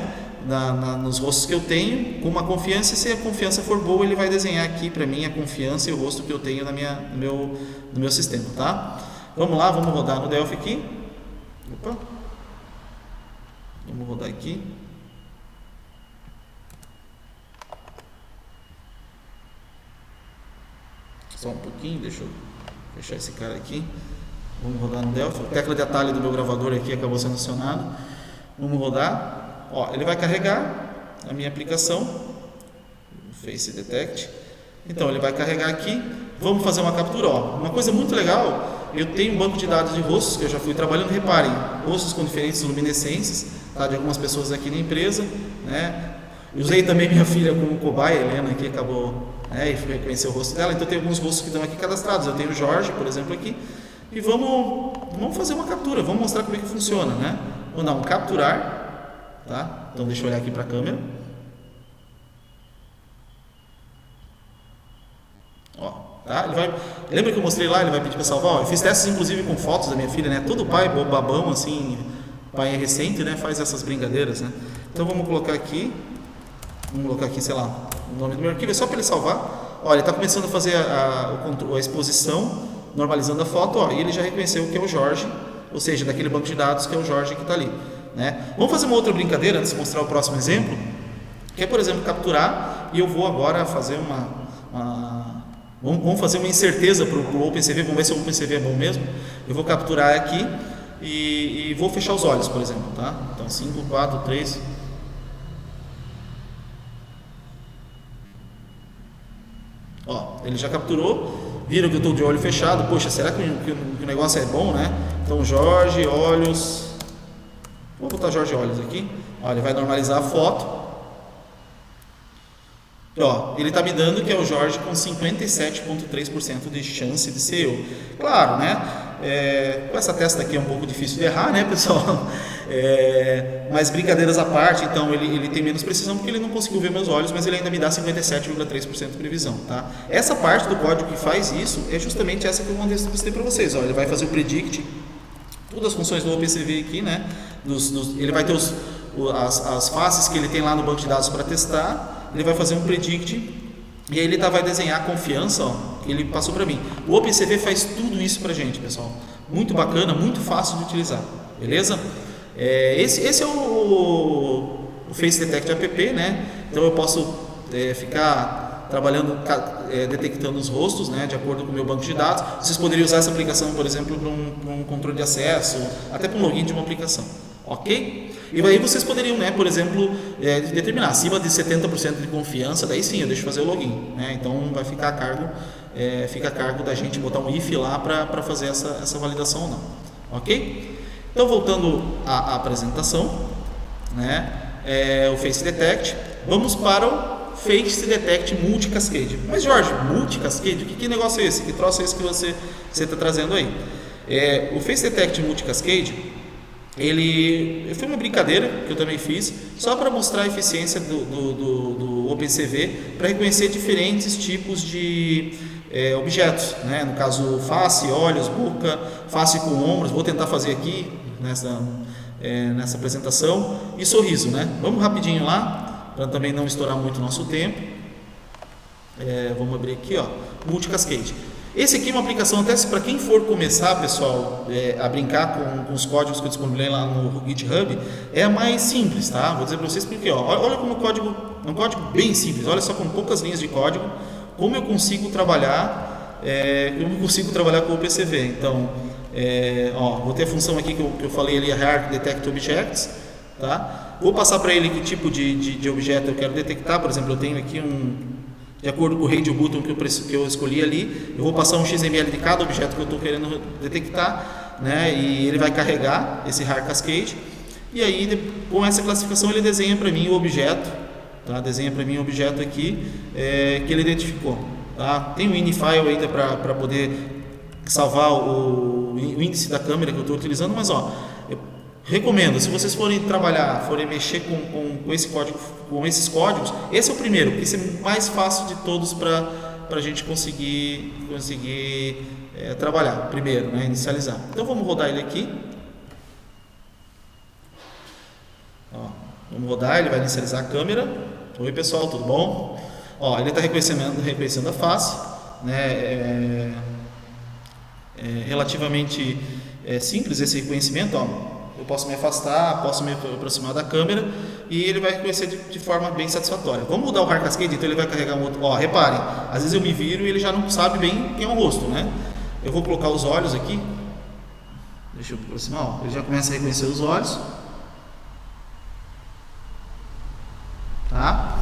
nos rostos que eu tenho com uma confiança, e se a confiança for boa, ele vai desenhar aqui para mim a confiança e o rosto que eu tenho no meu sistema, tá? Vamos lá, vamos rodar no Delphi aqui. Opa. Vamos rodar aqui. Só um pouquinho, deixa eu fechar esse cara aqui. Vamos rodar no Delphi. A tecla de atalho do meu gravador aqui acabou sendo acionada. Vamos rodar. Ó, ele vai carregar a minha aplicação, Face Detect. Então ele vai carregar aqui. Vamos fazer uma captura. Ó, uma coisa muito legal, eu tenho um banco de dados de rostos que eu já fui trabalhando. Reparem, rostos com diferentes luminescências, tá, de algumas pessoas aqui na empresa, né? Usei também minha filha como cobaia, a Helena, que acabou, né, e reconheceu o rosto dela. Então tem alguns rostos que estão aqui cadastrados. Eu tenho o Jorge, por exemplo, aqui. E vamos fazer uma captura, vamos mostrar como é que funciona, né? Vou dar um capturar, tá? Então deixa eu olhar aqui para a câmera. Ó, tá? Lembra que eu mostrei lá? Ele vai pedir para salvar. Ó, eu fiz testes inclusive com fotos da minha filha, né? Todo pai babão assim, pai recente, né? Faz essas brincadeiras, né? Então vamos colocar aqui, sei lá, o nome do meu arquivo, é só para ele salvar. Ó, ele está começando a fazer a exposição, normalizando a foto, ó, e ele já reconheceu que é o Jorge, ou seja, daquele banco de dados que é o Jorge que está ali, né? Vamos fazer uma outra brincadeira antes de mostrar o próximo exemplo, que é, por exemplo, capturar, e eu vou agora fazer vamos fazer uma incerteza para o OpenCV, vamos ver se o OpenCV é bom mesmo. Eu vou capturar aqui e vou fechar os olhos, por exemplo, tá? Então 5, 4, 3... Ó, ele já capturou, viram que eu estou de olho fechado. Poxa, será que o negócio é bom, né? Então Jorge, olhos, vou botar Jorge olhos aqui. Ó, ele vai normalizar a foto. Ó, ele está me dando que é o Jorge com 57,3% de chance de ser eu. Claro, né? Com essa testa aqui é um pouco difícil de errar, né, pessoal? Mas brincadeiras à parte, então ele tem menos precisão porque ele não conseguiu ver meus olhos, mas ele ainda me dá 57,3% de previsão, tá? Essa parte do código que faz isso é justamente essa que eu mostrei para vocês. Ó, ele vai fazer o predict, todas as funções do OpenCV aqui, né? Ele vai ter as faces que ele tem lá no banco de dados para testar. Ele vai fazer um predict e aí ele vai desenhar a confiança, ó, que ele passou para mim. O OpenCV faz tudo isso para a gente, pessoal. Muito bacana, muito fácil de utilizar, beleza? Esse é o Face Detect app, né? Então eu posso ficar trabalhando, detectando os rostos, né, de acordo com o meu banco de dados. Vocês poderiam usar essa aplicação, por exemplo, para um controle de acesso, até para um login de uma aplicação, ok? E aí vocês poderiam, né, por exemplo, determinar acima de 70% de confiança, daí sim eu deixo fazer o login, né? Então vai ficar a cargo da gente botar um if lá para fazer essa validação ou não, ok? Então voltando à apresentação, né, o Face Detect, vamos para o Face Detect Multicascade. Mas Jorge, Multicascade, que negócio é esse? Que troço é esse que você está trazendo aí? O Face Detect Multicascade, ele foi uma brincadeira que eu também fiz, só para mostrar a eficiência do OpenCV para reconhecer diferentes tipos de objetos, né? No caso, face, olhos, boca, face com ombros. Vou tentar fazer aqui nessa apresentação, e sorriso, né? Vamos rapidinho lá, para também não estourar muito o nosso tempo. Vamos abrir aqui, ó, Multicascade. Esse aqui é uma aplicação, até para quem for começar, pessoal, a brincar com os códigos que eu disponibilizei lá no GitHub, é a mais simples, tá? Vou dizer para vocês porque, ó, olha como é um código bem simples, olha só, com poucas linhas de código, como eu consigo trabalhar com o OpenCV. Então, vou ter a função aqui que eu falei ali, a Hierarchy Detect Objects, tá? Vou passar para ele que tipo de objeto eu quero detectar. Por exemplo, eu tenho aqui de acordo com o radio button que eu escolhi ali, eu vou passar um XML de cada objeto que eu estou querendo detectar, né? E ele vai carregar esse Hierarchy Cascade. e aí com essa classificação ele desenha para mim o objeto, tá? Desenha para mim o objeto aqui que ele identificou, tá? Tem o ini-file aí para poder salvar o índice da câmera que eu estou utilizando, mas ó, eu recomendo, se vocês forem trabalhar, forem mexer com esse código, com esses códigos, esse é o primeiro, porque esse é o mais fácil de todos para a gente conseguir trabalhar primeiro, né? Inicializar. Então vamos rodar ele aqui. Ó, vamos rodar, ele vai inicializar a câmera. Oi pessoal, tudo bom? Ó, ele está reconhecendo a face, né? Relativamente simples esse reconhecimento. Ó, eu posso me afastar, posso me aproximar da câmera e ele vai reconhecer de forma bem satisfatória. Vamos mudar o Hard Cascade, então ele vai carregar um outro. Ó, reparem, às vezes eu me viro e ele já não sabe bem quem é o rosto, né? Eu vou colocar os olhos aqui. Deixa eu aproximar, ó. Ele já começa a reconhecer os olhos. Tá?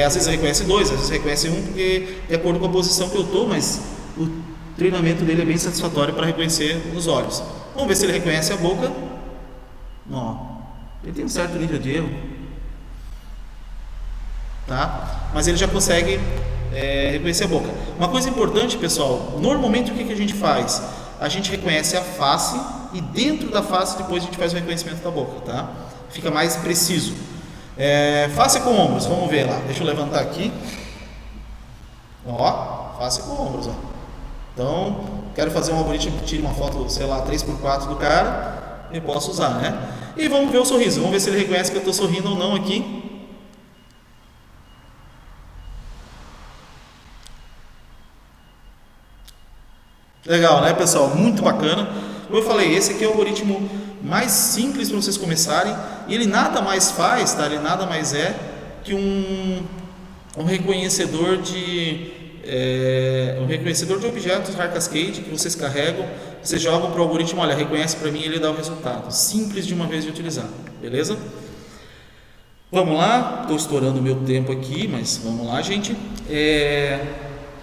Às vezes reconhece dois, às vezes reconhece um, porque de acordo com a posição que eu estou, mas o treinamento dele é bem satisfatório para reconhecer os olhos. Vamos ver se ele reconhece a boca. Ó, ele tem um certo nível de erro, tá? Mas ele já consegue reconhecer a boca. Uma coisa importante, pessoal, normalmente o que a gente faz? A gente reconhece a face e dentro da face depois a gente faz o reconhecimento da boca, tá? Fica mais preciso. Face com ombros, vamos ver lá. Deixa eu levantar aqui. Ó, face com ombros, ó. Então, quero fazer um algoritmo que tire uma foto, sei lá, 3x4 do cara, eu posso usar, né? E vamos ver o sorriso, vamos ver se ele reconhece que eu estou sorrindo ou não aqui. Legal, né, pessoal? Muito bacana. Como eu falei, esse aqui é o algoritmo mais simples para vocês começarem, e ele nada mais faz, tá? Ele nada mais é que um reconhecedor de objetos Hard Cascade que vocês carregam, vocês jogam para o algoritmo, olha, reconhece para mim e ele dá o resultado. Simples de uma vez de utilizar, beleza? Vamos lá, estou estourando o meu tempo aqui, mas vamos lá, gente.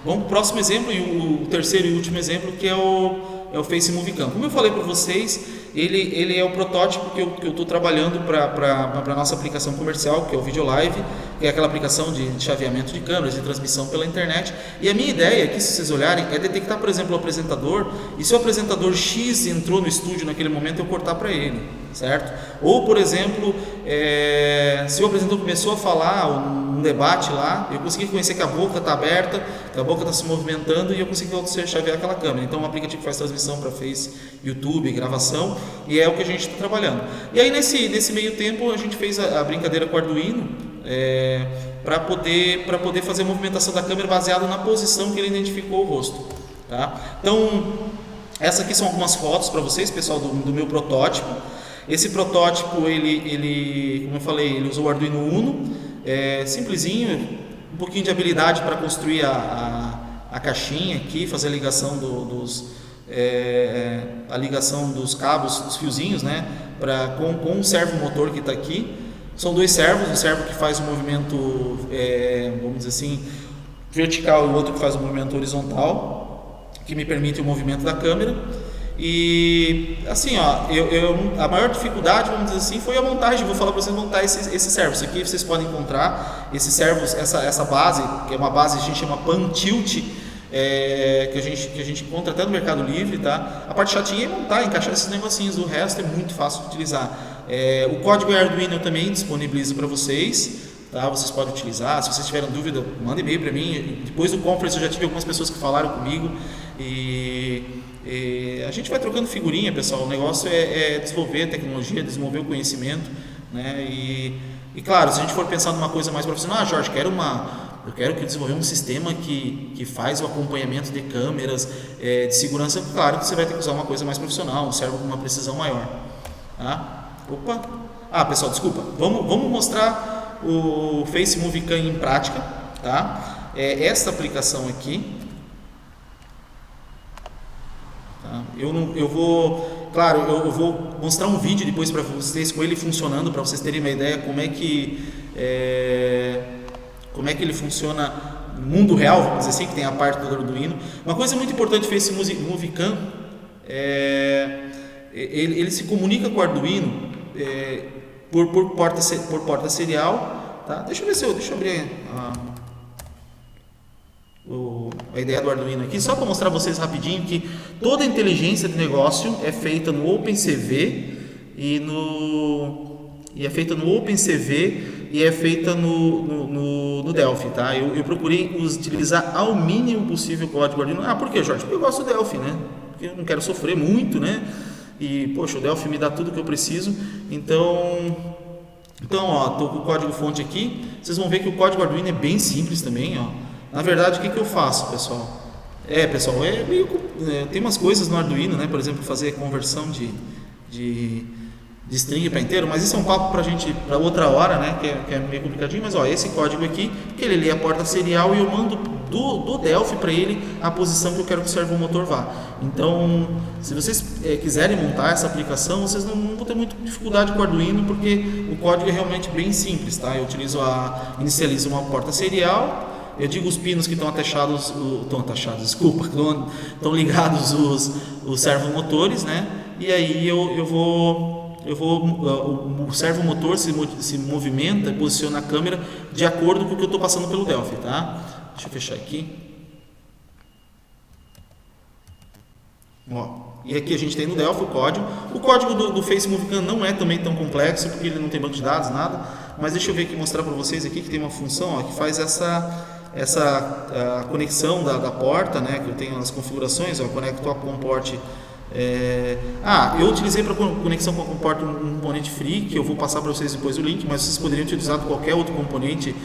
Vamos para o próximo exemplo, e o terceiro e último exemplo, que é o Face Movie Cam. Como eu falei para vocês, ele é o protótipo que eu estou trabalhando para a nossa aplicação comercial, que é o Video Live, que é aquela aplicação de chaveamento de câmeras, de transmissão pela internet. E a minha ideia aqui, se vocês olharem, é detectar, por exemplo, o apresentador, e se o apresentador X entrou no estúdio naquele momento, eu cortar para ele, certo? Ou, por exemplo, se o apresentador começou a falar um debate lá, eu consegui reconhecer que a boca está aberta, que a boca está se movimentando, e eu consegui chavear aquela câmera. Então, um aplicativo que faz transmissão para Face, YouTube, gravação, e é o que a gente está trabalhando. E aí, nesse meio tempo, a gente fez a brincadeira com o Arduino, para poder fazer a movimentação da câmera baseado na posição que ele identificou o rosto, tá? Então, essa aqui são algumas fotos para vocês, pessoal, do meu protótipo. Esse protótipo, ele, como eu falei, ele usou o Arduino Uno, simplesinho, um pouquinho de habilidade para construir a caixinha aqui, fazer a ligação dos cabos, dos fiozinhos, né, com o servo motor que está aqui. São dois servos, um servo que faz o movimento, vamos dizer assim, vertical, e o outro que faz o movimento horizontal, que me permite o movimento da câmera. E assim, ó, a maior dificuldade, vamos dizer assim, foi a montagem. Vou falar para vocês montar esse servo. Isso aqui vocês podem encontrar, esses servos, essa base, que é uma base que a gente chama Pan Tilt, que a gente encontra até no Mercado Livre, tá? A parte chatinha é montar, encaixar esses negocinhos, o resto é muito fácil de utilizar. O código Arduino eu também disponibilizo para vocês, tá? Vocês podem utilizar. Se vocês tiverem dúvida, manda e-mail para mim. Depois do conference eu já tive algumas pessoas que falaram comigo, e a gente vai trocando figurinha, pessoal. O negócio é desenvolver a tecnologia, desenvolver o conhecimento, né? E claro, se a gente for pensar numa coisa mais profissional, Jorge, eu quero que desenvolver um sistema que faz o acompanhamento de câmeras, de segurança. Claro que você vai ter que usar uma coisa mais profissional, um servo com uma precisão maior, tá? Opa! Pessoal, desculpa. Vamos mostrar o Face Movie Cam em prática, tá? Esta aplicação aqui. Tá? Eu vou mostrar um vídeo depois para vocês com ele funcionando, para vocês terem uma ideia como é que ele funciona no mundo real, vamos dizer assim, que tem a parte do Arduino. Uma coisa muito importante do Face Movie Cam ele se comunica com o Arduino por porta serial, tá? Deixa eu abrir a ideia do Arduino aqui, só para mostrar para vocês rapidinho que toda a inteligência de negócio é feita no OpenCV e é feita no Delphi, tá? Eu procurei utilizar ao mínimo possível o código Arduino. Por que, Jorge? Porque eu gosto do Delphi, né? Porque eu não quero sofrer muito, né? E, poxa, o Delphi me dá tudo que eu preciso. Então, ó, tô com o código fonte aqui. Vocês vão ver que o código Arduino é bem simples também, ó. Na verdade, o que eu faço, pessoal? Pessoal, tem umas coisas no Arduino, né? Por exemplo, fazer conversão de string para inteiro, mas isso é um papo para outra hora, né? Que é meio complicadinho, mas ó, esse código aqui, que ele lê a porta serial e eu mando do Delphi para ele a posição que eu quero que o servomotor vá. Então, se vocês quiserem montar essa aplicação, vocês não vão ter muita dificuldade com o Arduino, porque o código é realmente bem simples, tá? Eu inicializo uma porta serial. Eu digo os pinos que estão estão ligados os servomotores, né? E aí o servomotor se movimenta e posiciona a câmera de acordo com o que eu estou passando pelo Delphi, tá? Deixa eu fechar aqui. Ó, e aqui a gente tem no Delphi o código. O código do FaceMoveCam não é também tão complexo, porque ele não tem banco de dados, nada. Mas deixa eu ver aqui, mostrar para vocês aqui que tem uma função, ó, que faz essa conexão da porta, né? Que eu tenho as configurações, ó, conecto a comporte. Eu utilizei para conexão com a comporta um componente free, que eu vou passar para vocês depois o link, mas vocês poderiam utilizar qualquer outro componente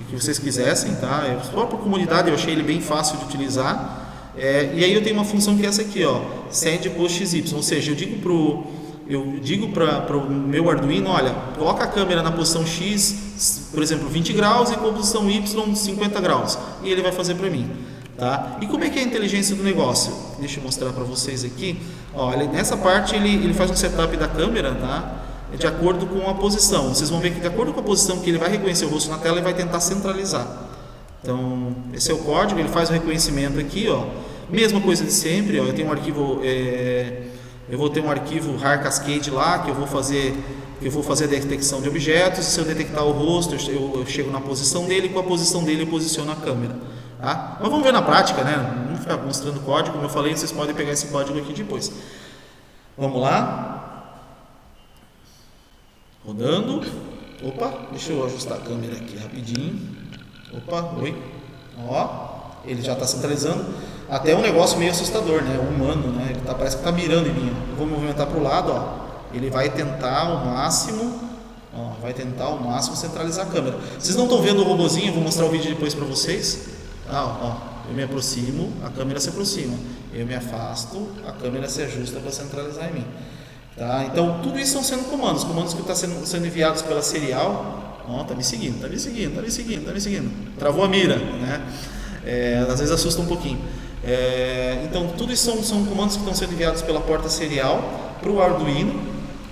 que vocês quisessem, tá? Só por comodidade eu achei ele bem fácil de utilizar. E aí eu tenho uma função que é essa aqui, ó, send post XY, ou seja, eu digo para o meu Arduino, olha, coloca a câmera na posição X, por exemplo, 20 graus, e com a posição Y, 50 graus, e ele vai fazer para mim. Tá? E como é que é a inteligência do negócio? Deixa eu mostrar para vocês aqui. Ó, nessa parte ele faz um setup da câmera, tá? De acordo com a posição. Vocês vão ver que de acordo com a posição que ele vai reconhecer o rosto na tela, ele vai tentar centralizar. Então, esse é o código, ele faz o reconhecimento aqui, ó. Mesma coisa de sempre, ó. Eu tenho um arquivo, eu vou ter um arquivo RAR Cascade lá, que eu vou fazer a detecção de objetos. Se eu detectar o rosto, eu chego na posição dele, e com a posição dele eu posiciono a câmera. Tá? Mas vamos ver na prática, né? Vamos ficar mostrando o código, como eu falei, vocês podem pegar esse código aqui depois. Vamos lá. Rodando. Opa, deixa eu ajustar a câmera aqui rapidinho. Opa, oi. Ó, ele já está centralizando. Até um negócio meio assustador, né? Humano, né? Ele parece que está mirando em mim. Eu vou movimentar para o lado, ó. Ele vai tentar ao máximo. Vai tentar ao máximo centralizar a câmera. Vocês não estão vendo o robozinho? Eu vou mostrar o vídeo depois para vocês. Eu me aproximo, a câmera se aproxima. Eu me afasto, a câmera se ajusta para centralizar em mim. Tá? Então, tudo isso estão sendo comandos que estão sendo enviados pela serial. Tá me seguindo. Travou a mira, né? Às vezes assusta um pouquinho. Então, tudo isso são comandos que estão sendo enviados pela porta serial para o Arduino,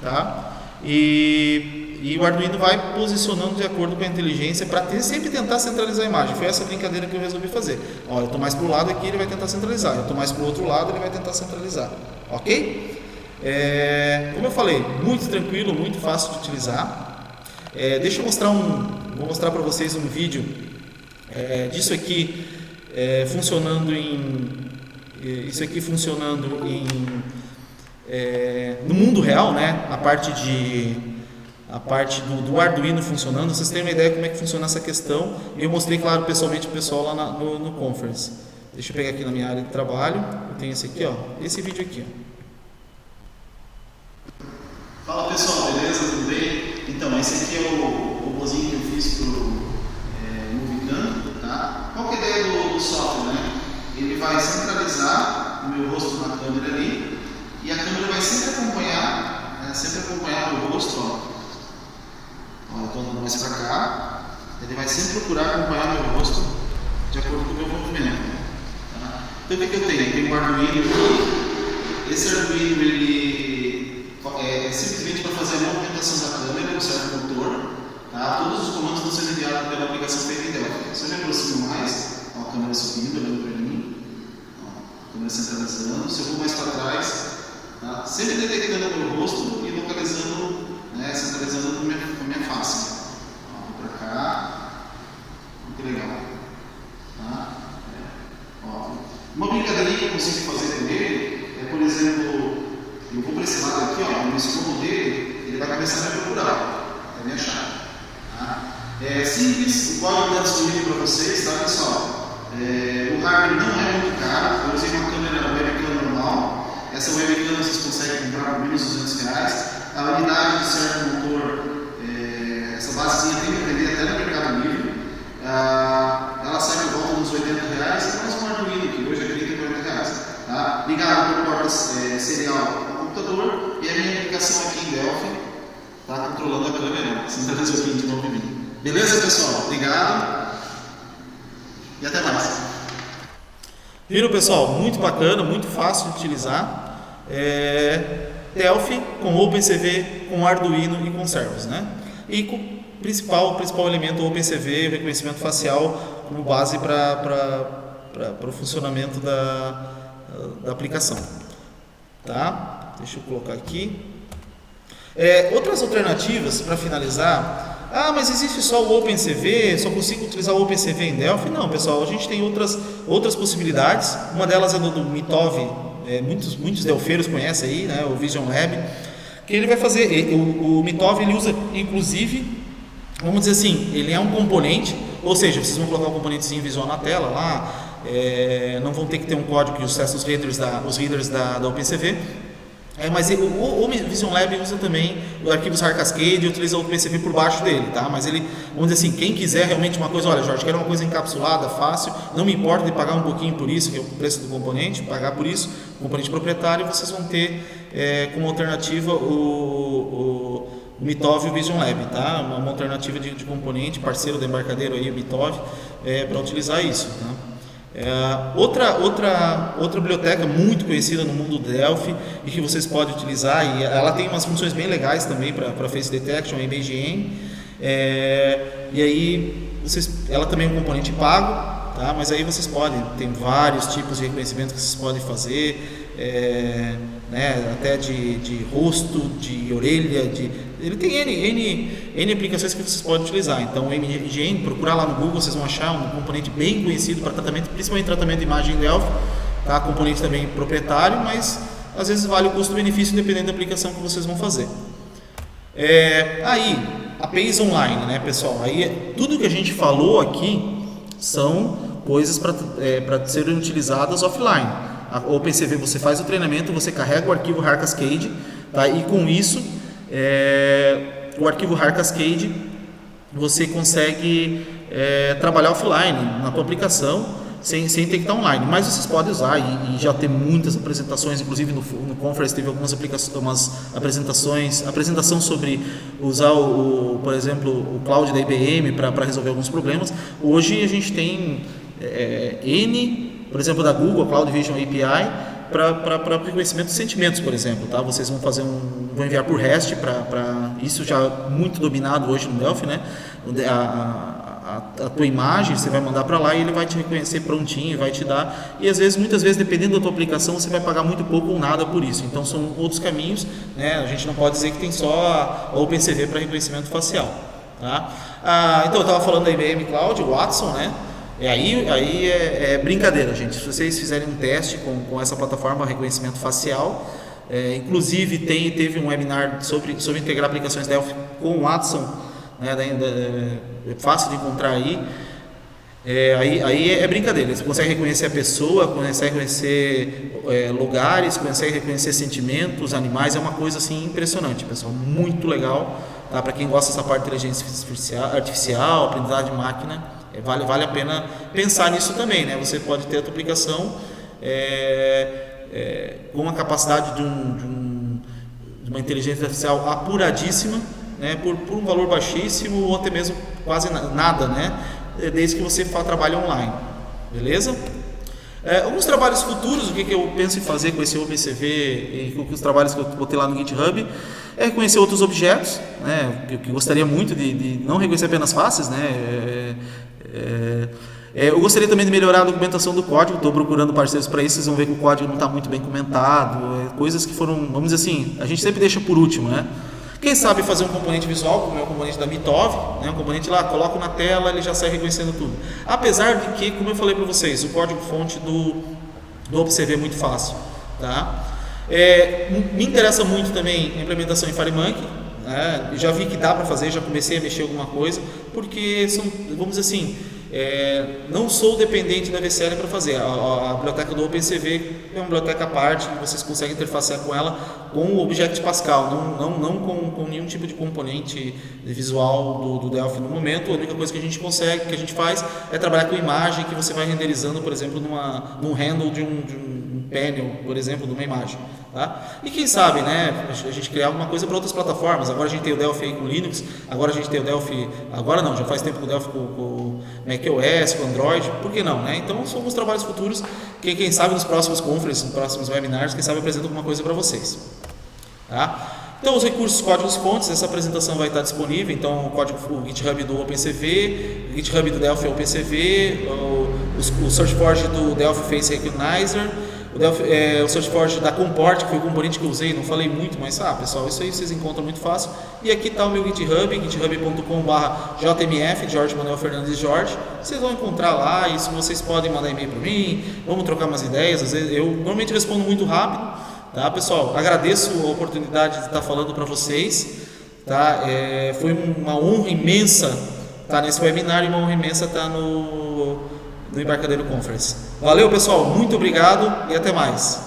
tá? E o Arduino vai posicionando de acordo com a inteligência para sempre tentar centralizar a imagem. Foi essa brincadeira que eu resolvi fazer. Ó, eu estou mais para o lado aqui, ele vai tentar centralizar. Eu estou mais para o outro lado, ele vai tentar centralizar. Ok? Como eu falei, muito tranquilo, muito fácil de utilizar. Deixa eu vou mostrar para vocês um vídeo disso aqui funcionando no mundo real, né? A parte do Arduino funcionando. Vocês têm uma ideia como é que funciona essa questão. Eu mostrei, claro, pessoalmente para o pessoal lá no conference. Deixa eu pegar aqui na minha área de trabalho. Eu tenho esse aqui, ó, esse vídeo aqui, ó. Fala pessoal, beleza? Tudo bem? Então, esse aqui é o robozinho que eu fiz para o MoveCam, tá? Qual que é a ideia do software, né? Ele vai centralizar o meu rosto na câmera ali, e a câmera vai sempre acompanhar o meu rosto, ó. Eu estou andando mais para cá, ele vai sempre procurar acompanhar meu rosto de acordo com o meu movimento. Tá? Então, o que eu tenho? Eu tenho um Arduino aqui. Esse Arduino ele é simplesmente para fazer a movimentação da câmera, o servomotor. Tá? Todos os comandos estão sendo enviados pela aplicação feita em Delphi. Se eu me aproximo mais, ó, a câmera subindo, olhando para mim, ó, a câmera centralizando. Se eu vou mais para trás, tá? Sempre detectando o meu rosto e localizando né, centralizando com a minha face. Ó, vou para cá, muito legal. Tá? Ó, uma brincadeirinha que eu consigo fazer com ele é, por exemplo, eu vou para esse lado aqui, ó, no escondo dele, ele vai começar a me procurar, vai me achar. Tá? É simples, o código está disponível para vocês, tá, pessoal? O hardware não é muito caro, eu usei uma câmera webcam normal. Essa webcam vocês conseguem comprar por menos R$200. A unidade de certo motor, essa basezinha tem que vender até no Mercado Livre. Ela sai por volta dos R$80, mais um Arduino que hoje é R$30, tá? Ligado por porta serial ao computador, e a minha aplicação aqui em Delphi está controlando a câmera, centralizou aqui de novo em mim. Beleza, pessoal? Obrigado e até mais. Viram, pessoal? Muito bacana, muito fácil de utilizar. Delphi com OpenCV, com Arduino e com servos, né? E com o principal elemento OpenCV, o reconhecimento facial como base para o funcionamento da aplicação. Tá? Deixa eu colocar aqui. Outras alternativas para finalizar. Mas existe só o OpenCV, só consigo utilizar o OpenCV em Delphi? Não, pessoal, a gente tem outras possibilidades. Uma delas é do Mitov, muitos delfeiros conhecem aí, né, o Vision Lab, que ele vai fazer, o Mitov ele usa, inclusive, vamos dizer assim, ele é um componente, ou seja, vocês vão colocar um componentezinho visual na tela lá, não vão ter que ter um código que acessa os readers da OpenCV. Mas o Vision Lab usa também o arquivo RAR Cascade e utiliza o OpenCV por baixo dele, tá? Mas ele, vamos dizer assim, quem quiser realmente uma coisa, olha, Jorge, quero uma coisa encapsulada, fácil, não me importa de pagar um pouquinho por isso, que é o preço do componente, pagar por isso, componente proprietário, vocês vão ter como alternativa o Mitov e o Vision Lab, tá? Uma alternativa de componente, parceiro do embarcadeiro aí, o Mitov, para utilizar isso, tá? Outra biblioteca muito conhecida no mundo do Delphi e que vocês podem utilizar, e ela tem umas funções bem legais também para Face Detection, a ImageN, e aí ela também é um componente pago, tá? Mas aí vocês podem, tem vários tipos de reconhecimento que vocês podem fazer, né? Até de rosto, de orelha, ele tem N aplicações que vocês podem utilizar. Então, o ImageN, procurar lá no Google, vocês vão achar um componente bem conhecido para tratamento, principalmente tratamento de imagem em Delphi, tá? Componente também proprietário, mas às vezes vale o custo-benefício dependendo da aplicação que vocês vão fazer. Aí, APIs online, né, pessoal? Aí, tudo que a gente falou aqui são coisas para serem utilizadas offline. A OpenCV, você faz o treinamento, você carrega o arquivo RAR Cascade, tá? E com isso, o arquivo RAR Cascade você consegue trabalhar offline na tua aplicação sem ter que estar online, mas vocês podem usar e já tem muitas apresentações, inclusive no Conference teve algumas apresentação sobre usar por exemplo, o cloud da IBM para resolver alguns problemas. Hoje a gente tem por exemplo, da Google, a Cloud Vision API, para reconhecimento de sentimentos, por exemplo, tá? Vocês vão vão enviar por REST, isso já muito dominado hoje no Delphi, né? A tua imagem você vai mandar para lá e ele vai te reconhecer prontinho, vai te dar, e muitas vezes, dependendo da tua aplicação, você vai pagar muito pouco ou nada por isso. Então são outros caminhos, né? A gente não pode dizer que tem só a OpenCV para reconhecimento facial, tá? Então eu estava falando da IBM Cloud, o Watson, né? Aí é brincadeira, gente. Se vocês fizerem um teste com essa plataforma de reconhecimento facial, inclusive teve um webinar sobre integrar aplicações Delphi com o Watson, né, é fácil de encontrar aí. Aí é brincadeira. Você consegue reconhecer a pessoa, consegue reconhecer lugares, consegue reconhecer sentimentos, animais. É uma coisa assim impressionante, pessoal. Muito legal, tá? Para quem gosta dessa parte de inteligência artificial, aprendizagem de máquina. Vale a pena pensar nisso também, né? Você pode ter a tua aplicação com a capacidade de uma inteligência artificial apuradíssima, né? Por um valor baixíssimo ou até mesmo quase nada, né? Desde que você trabalhe online, beleza? Alguns trabalhos futuros, o que eu penso em fazer com esse OpenCV e com os trabalhos que eu botei lá no GitHub, é reconhecer outros objetos, né? Eu gostaria muito de não reconhecer apenas faces, né? Eu gostaria também de melhorar a documentação do código. Estou procurando parceiros para isso. Vocês vão ver que o código não está muito bem comentado, coisas que foram, vamos dizer assim, a gente sempre deixa por último, né? Quem sabe fazer um componente visual, como é o componente da Mitov, né? Um componente lá, coloco na tela, ele já sai reconhecendo tudo. Apesar de que, como eu falei para vocês, o código-fonte do OpenCV é muito fácil. Tá? Me interessa muito também a implementação em FireMonkey. Já vi que dá para fazer, já comecei a mexer alguma coisa, porque são, vamos dizer assim, não sou dependente da VCL para fazer. A biblioteca do OpenCV é uma biblioteca à parte, vocês conseguem interfacear com ela com o Object Pascal, não com nenhum tipo de componente visual do Delphi no momento. A única coisa que a gente consegue, que a gente faz, é trabalhar com imagem que você vai renderizando, por exemplo, num handle de um panel, por exemplo, de uma imagem. Tá? E quem sabe, né, a gente criar alguma coisa para outras plataformas. Agora a gente tem o Delphi aí com Linux, agora a gente tem o Delphi, agora não, já faz tempo com o Delphi com macOS, com Android, por que não, né? Então são alguns trabalhos futuros que quem sabe nos próximos conferences, nos próximos webinars, quem sabe apresento alguma coisa para vocês. Tá? Então os recursos, códigos fontes, essa apresentação vai estar disponível, então o GitHub do OpenCV, o GitHub do Delphi OpenCV, o SearchForge do Delphi Face Recognizer, o SearchForge da Comport, que foi o componente que eu usei, não falei muito, mas pessoal, isso aí vocês encontram muito fácil. E aqui está o meu GitHub, github.com/jmf, Jorge Manuel Fernandes Jorge. Vocês vão encontrar lá, isso vocês podem mandar e-mail para mim, vamos trocar umas ideias. Às vezes eu normalmente respondo muito rápido, tá, pessoal? Agradeço a oportunidade de estar falando para vocês, tá? Foi uma honra imensa estar nesse webinar e uma honra imensa estar no Embarcadero Conference. Valeu, pessoal, muito obrigado e até mais.